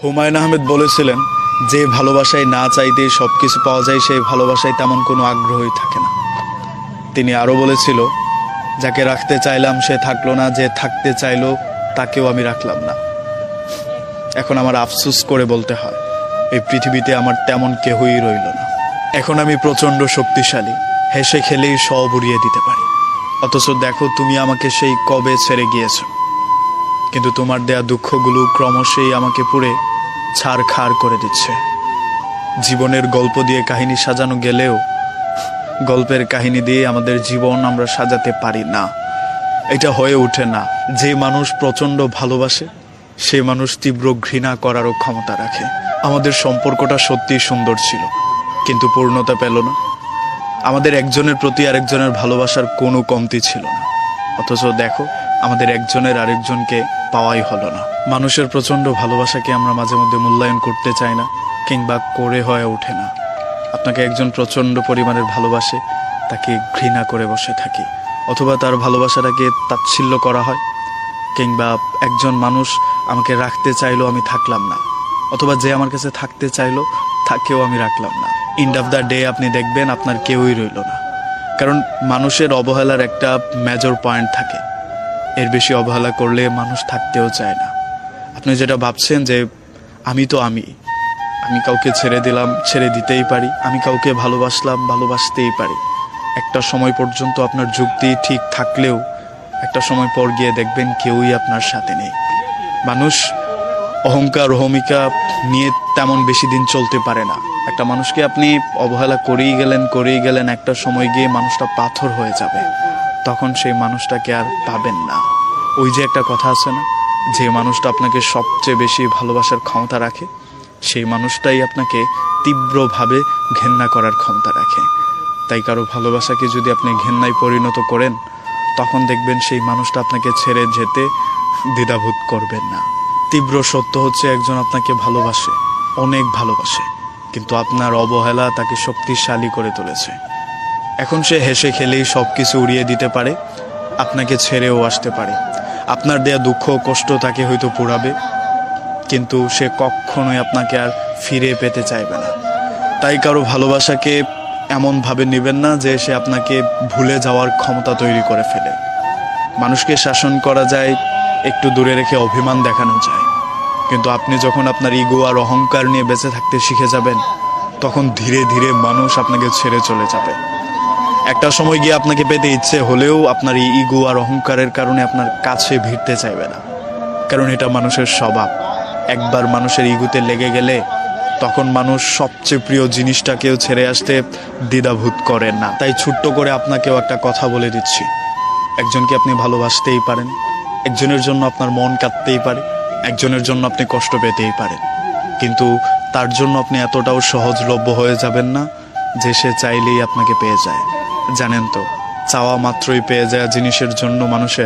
হুমায়ুন আহমেদ বলেছিলেন, যে ভালোবাসায় না চাইতেই সব কিছু পাওয়া যায় সেই ভালোবাসায় তেমন কোনো আগ্রহই থাকে না। তিনি আরও বলেছিল, যাকে রাখতে চাইলাম সে থাকলো না, যে থাকতে চাইলো তাকেও আমি রাখলাম না। এখন আমার আফসোস করে বলতে হয়, এই পৃথিবীতে আমার তেমন কেহই রইল না। এখন আমি প্রচণ্ড শক্তিশালী, হেসে খেলেই সব উড়িয়ে দিতে পারি। অথচ দেখো, তুমি আমাকে সেই কবে ছেড়ে গিয়েছ, কিন্তু তোমার দেয়া দুঃখগুলো ক্রমশই আমাকে পুড়ে ছাড়খাড় করে দিচ্ছে। জীবনের গল্প দিয়ে কাহিনী সাজানো গেলেও গল্পের কাহিনী দিয়ে আমাদের জীবন আমরা সাজাতে পারি না, এটা হয়ে ওঠে না। যে মানুষ প্রচণ্ড ভালোবাসে সে মানুষ তীব্র ঘৃণা করারও ক্ষমতা রাখে। আমাদের সম্পর্কটা সত্যিই সুন্দর ছিল, কিন্তু পূর্ণতা পেল না। আমাদের একজনের প্রতি আরেকজনের ভালোবাসার কোনো কমতি ছিল না, অথচ দেখো, আমাদের একজনের আরেকজনকে পাওয়াই হলো না। মানুষের প্রচণ্ড ভালোবাসাকে আমরা মাঝে মধ্যে মূল্যায়ন করতে চাই না, কিংবা করে হয়ে ওঠে না। আপনাকে একজন প্রচণ্ড পরিমাণের ভালোবাসে, তাকে ঘৃণা করে বসে থাকি, অথবা তার ভালোবাসাটাকে তাচ্ছিল্য করা হয়। কিংবা একজন মানুষ আমাকে রাখতে চাইলো, আমি থাকলাম না, অথবা যে আমার কাছে থাকতে চাইলো তাকেও আমি রাখলাম না। এন্ড অফ দ্য ডে আপনি দেখবেন আপনার কেউই রইল না। কারণ মানুষের অবহেলার একটা মেজর পয়েন্ট থাকে, এর বেশি অবহেলা করলে মানুষ থাকতেও চায় না। আপনি যেটা ভাবছেন যে আমি তো আমি কাউকে ছেড়ে দিলাম, ছেড়ে দিতেই পারি, আমি কাউকে ভালোবাসলাম, ভালোবাসতেই পারি। একটা সময় পর্যন্ত আপনার যুক্তি ঠিক থাকলেও একটা সময় পর গিয়ে দেখবেন কেউই আপনার সাথে নেই। মানুষ অহংকার অহমিকা নিয়ে তেমন বেশি দিন চলতে পারে না। একটা মানুষকে আপনি অবহেলা করেই গেলেন, একটা সময় গিয়ে মানুষটা পাথর হয়ে যাবে, তখন সেই মানুষটাকে আর পাবেন না। ওই যে একটা কথা আছে না, যে মানুষটা আপনাকে সবচেয়ে বেশি ভালোবাসার ক্ষমতা রাখে সেই মানুষটাই আপনাকে তীব্রভাবে ঘেন্না করার ক্ষমতা রাখে। তাই কারো ভালোবাসাকে যদি আপনি ঘেন্নায় পরিণত করেন, তখন দেখবেন সেই মানুষটা আপনাকে ছেড়ে যেতে দ্বিধাবোধ করবেন না। তীব্র সত্য হচ্ছে, একজন আপনাকে ভালোবাসে, অনেক ভালোবাসে, কিন্তু আপনার অবহেলা তাকে শক্তিশালী করে তুলেছে। এখন সে হেসে খেলেই সব কিছু উড়িয়ে দিতে পারে, আপনাকে ছেড়েও আসতে পারে। আপনার দেয়া দুঃখ কষ্ট তাকে হয়তো পোড়াবে, কিন্তু সে কখনোই আপনাকে আর ফিরে পেতে চাইবে না। তাই কারো ভালোবাসাকে এমনভাবে নেবেন না যে সে আপনাকে ভুলে যাওয়ার ক্ষমতা তৈরি করে ফেলে। মানুষকে শাসন করা যায়, একটু দূরে রেখে অভিমান দেখানো যায়, কিন্তু আপনি যখন আপনার ইগো আর অহংকার নিয়ে বেঁচে থাকতে শিখে যাবেন, তখন ধীরে ধীরে মানুষ আপনাকে ছেড়ে চলে যাবে। একটা সময় গিয়ে আপনাকে পেতে ইচ্ছে হলেও আপনার এই ইগো আর অহংকারের কারণে আপনার কাছে ভিড়তে চাইবে না, কারণ এটা মানুষের স্বভাব। একবার মানুষের ইগোতে লেগে গেলে তখন মানুষ সবচেয়ে প্রিয় জিনিসটাকেও ছেড়ে আসতে দ্বিধাবোধ করেন না। তাই ছোট্ট করে আপনাকেও একটা কথা বলে দিচ্ছি, একজনকে আপনি ভালোবাসতেই পারেন, একজনের জন্য আপনার মন কাঁদতেই পারে, একজনের জন্য আপনি কষ্ট পেতেই পারেন, কিন্তু তার জন্য আপনি এতটাও সহজলভ্য হয়ে যাবেন না যে সে চাইলেই আপনাকে পেয়ে যায়। জানেন তো, চাওয়া মাত্রই পেয়ে যায় জিনিসের জন্য মানুষের